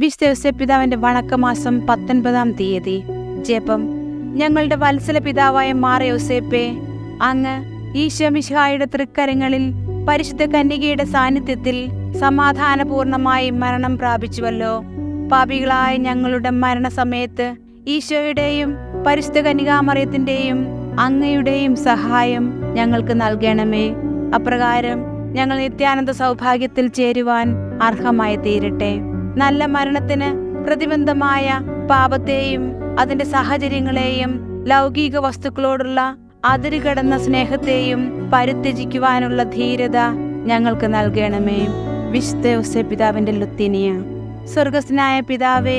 വിശുദ്ധ യോസേപ്പ് പിതാവിന്റെ വണക്കമാസം 19-ാം തീയതി. ജപം. ഞങ്ങളുടെ വത്സല പിതാവായ മാർ യോസേപ്പേ, അങ്ങ് ഈശോ മിശിഹായുടെ തൃക്കരങ്ങളിൽ പരിശുദ്ധ കന്യകയുടെ സാന്നിധ്യത്തിൽ സമാധാനപൂർണമായി മരണം പ്രാപിച്ചുവല്ലോ. പാപികളായ ഞങ്ങളുടെ മരണസമയത്ത് ഈശോയുടെയും പരിശുദ്ധ കന്യകാമറിയത്തിന്റെയും അങ്ങയുടെയും സഹായം ഞങ്ങൾക്ക് നൽകണമേ. അപ്രകാരം ഞങ്ങൾ നിത്യാനന്ദ സൗഭാഗ്യത്തിൽ ചേരുവാൻ അർഹമായി തീരട്ടെ. നല്ല മരണത്തിന് പ്രതിബന്ധമായ പാപത്തെയും അതിന്റെ സാഹചര്യങ്ങളെയും ലൗകിക വസ്തുക്കളോടുള്ള അതിരുകടന്ന സ്നേഹത്തെയും പരിത്യജിക്കുവാനുള്ള ധീരത ഞങ്ങൾക്ക് നൽകണമേ. വിശുദ്ധ യോസേപ്പ് പിതാവിന്റെ ലുത്തിനിയ. സ്വർഗസ്ഥനായ പിതാവേ,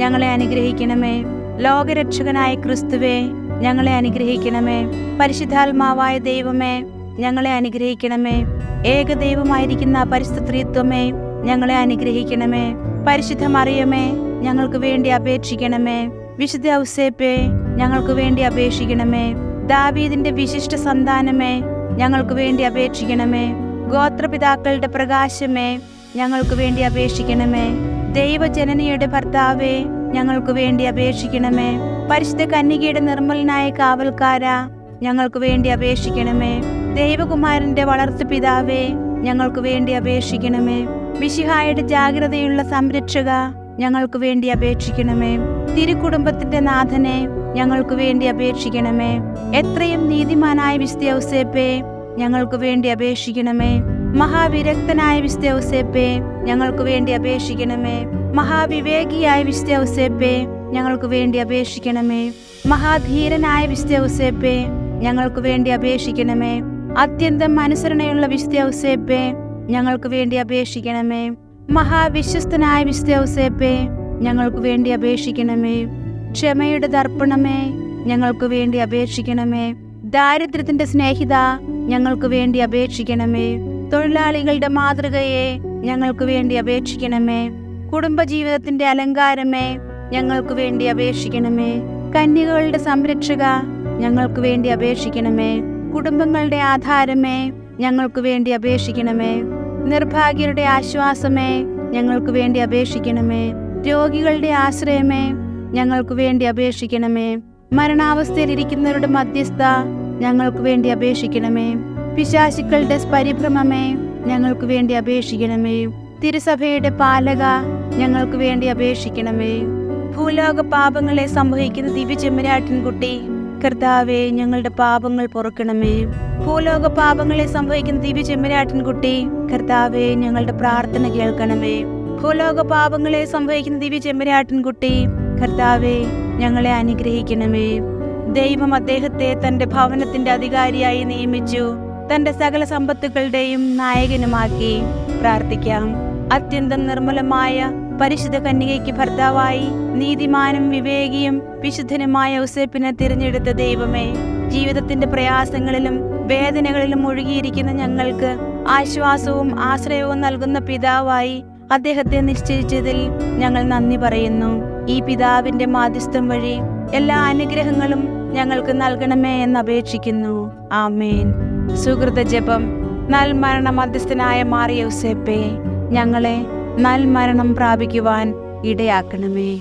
ഞങ്ങളെ അനുഗ്രഹിക്കണമേ. ലോകരക്ഷകനായ ക്രിസ്തുവേ, ഞങ്ങളെ അനുഗ്രഹിക്കണമേ. പരിശുദ്ധാത്മാവായ ദൈവമേ, ഞങ്ങളെ അനുഗ്രഹിക്കണമേ. ഏകദൈവമായിരിക്കുന്ന പരിശുദ്ധ ത്രിത്വമേ, ഞങ്ങളെ അനുഗ്രഹിക്കണമേ. പരിശുദ്ധ മറിയമേ, ഞങ്ങൾക്ക് വേണ്ടി അപേക്ഷിക്കണമേ. വിശുദ്ധ ഔസേപ്പേ, ഞങ്ങൾക്ക് വേണ്ടി അപേക്ഷിക്കണമേ. ദാവീദിന്റെ വിശിഷ്ട സന്താനമേ, ഞങ്ങൾക്ക് വേണ്ടി അപേക്ഷിക്കണമേ. ഗോത്രപിതാക്കളുടെ പ്രകാശമേ, ഞങ്ങൾക്ക് വേണ്ടി അപേക്ഷിക്കണമേ. ദൈവജനനിയുടെ ഭർത്താവേ, ഞങ്ങൾക്ക് വേണ്ടി അപേക്ഷിക്കണമേ. പരിശുദ്ധ കന്യകയുടെ നിർമ്മലനായ കാവൽക്കാരാ, ഞങ്ങൾക്ക് വേണ്ടി അപേക്ഷിക്കണമേ. ദൈവകുമാരന്റെ വളർത്തു പിതാവേ, ഞങ്ങൾക്ക് വേണ്ടി അപേക്ഷിക്കണമേ. മിശിഹായുടെ ജാഗ്രതയുള്ള സംരക്ഷക, ഞങ്ങൾക്ക് വേണ്ടി അപേക്ഷിക്കണമേ. തിരുക്കുടുംബത്തിന്റെ നാഥനെ, ഞങ്ങൾക്ക് വേണ്ടി അപേക്ഷിക്കണമേ. എത്രയും നീതിമാനായ വിശുദ്ധ ഔസേപ്പേ, ഞങ്ങൾക്ക് വേണ്ടി അപേക്ഷിക്കണമേ. മഹാവിരക്തനായ വിശുദ്ധ ഔസേപ്പേ, ഞങ്ങൾക്ക് വേണ്ടി അപേക്ഷിക്കണമേ. മഹാവിവേകിയായ വിശുദ്ധ ഔസേപ്പേ, ഞങ്ങൾക്ക് വേണ്ടി അപേക്ഷിക്കണമേ. മഹാധീരനായ വിശുദ്ധ ഔസേപ്പേ, ഞങ്ങൾക്ക് വേണ്ടി അപേക്ഷിക്കണമേ. അത്യന്തം അനുസരണയുള്ള വിശുദ്ധ ഔസേപ്പേ, ഞങ്ങൾക്ക് വേണ്ടി അപേക്ഷിക്കണമേ. മഹാവിശ്വസ്തനായ വിശുദ്ധ ഔസേപ്പേ, ഞങ്ങൾക്ക് വേണ്ടി അപേക്ഷിക്കണമേ. ക്ഷമയുടെ ദർപ്പണമേ, ഞങ്ങൾക്ക് വേണ്ടി അപേക്ഷിക്കണമേ. ദാരിദ്ര്യത്തിന്റെ സ്നേഹിത, ഞങ്ങൾക്ക് വേണ്ടി അപേക്ഷിക്കണമേ. തൊഴിലാളികളുടെ മാതൃകയെ, ഞങ്ങൾക്ക് വേണ്ടി അപേക്ഷിക്കണമേ. കുടുംബജീവിതത്തിന്റെ അലങ്കാരമേ, ഞങ്ങൾക്ക് വേണ്ടി അപേക്ഷിക്കണമേ. കന്യകകളുടെ സംരക്ഷക, ഞങ്ങൾക്ക് വേണ്ടി അപേക്ഷിക്കണമേ. കുടുംബങ്ങളുടെ ആധാരമേ, ഞങ്ങൾക്ക് വേണ്ടി അപേക്ഷിക്കണമേ. നിർഭാഗ്യരുടെ ആശ്വാസമേ, ഞങ്ങൾക്ക് വേണ്ടി അപേക്ഷിക്കണമേ. രോഗികളുടെ ആശ്രയമേ, ഞങ്ങൾക്ക് വേണ്ടി അപേക്ഷിക്കണമേ. മരണാവസ്ഥയിലിരിക്കുന്നവരുടെ മധ്യസ്ഥ, ഞങ്ങൾക്ക് വേണ്ടി അപേക്ഷിക്കണമേ. പിശാചുക്കളുടെ പരിഭ്രമമേ, ഞങ്ങൾക്ക് വേണ്ടി അപേക്ഷിക്കണമേ. തിരുസഭയുടെ പാലക, ഞങ്ങൾക്ക് വേണ്ടി അപേക്ഷിക്കണമേ. ഭൂലോക പാപങ്ങളെ സംഭവിക്കുന്ന ദിവ്യചെമ്മരാട്ടിൻകുട്ടി, കർത്താവേ, ഞങ്ങളുടെ പാപങ്ങൾ പൊറുക്കണമേ. ഭൂലോക പാപങ്ങളെ സംഭവിക്കുന്ന ദിവ്യചെമ്മരാട്ടിൻകുട്ടി, കർത്താവേ, ഞങ്ങളുടെ പ്രാർത്ഥന കേൾക്കണമേ. ഭൂലോക പാപങ്ങളെ സംഭവിക്കുന്ന ദിവ്യചെമ്മരാട്ടിൻകുട്ടി, കർത്താവേ, ഞങ്ങളെ അനുഗ്രഹിക്കണമേ. ദൈവം അദ്ദേഹത്തെ തന്റെ ഭവനത്തിന്റെ അധികാരിയായി നിയമിച്ചു, തന്റെ സകല സമ്പത്തുകളുടെയും നായകനുമാക്കി. പ്രാർത്ഥിക്കാം. അത്യന്തം നിർമ്മലമായ പരിശുദ്ധ കന്യകയ്ക്ക് ഭർത്താവായി നീതിമാനും വിവേകിയും വിശുദ്ധനുമായ ഔസേപ്പിനെ തിരഞ്ഞെടുത്ത ദൈവമേ, ജീവിതത്തിന്റെ പ്രയാസങ്ങളിലും വേദനകളിലും ഒഴുകിയിരിക്കുന്ന ഞങ്ങൾക്ക് ആശ്വാസവും ആശ്രയവും നൽകുന്ന പിതാവായി അദ്ദേഹത്തെ നിശ്ചയിച്ചതിൽ ഞങ്ങൾ നന്ദി പറയുന്നു. ഈ പിതാവിന്റെ മാധ്യസ്ഥം വഴി എല്ലാ അനുഗ്രഹങ്ങളും ഞങ്ങൾക്ക് നൽകണമേ എന്ന് അപേക്ഷിക്കുന്നു. ആമേൻ. സുഹൃത ജപം. നൽമരണ മധ്യസ്ഥനായ മാർ യോസേപ്പേ, ഞങ്ങളെ നൽമരണം പ്രാപിക്കുവാൻ ഇടയാക്കണമേ.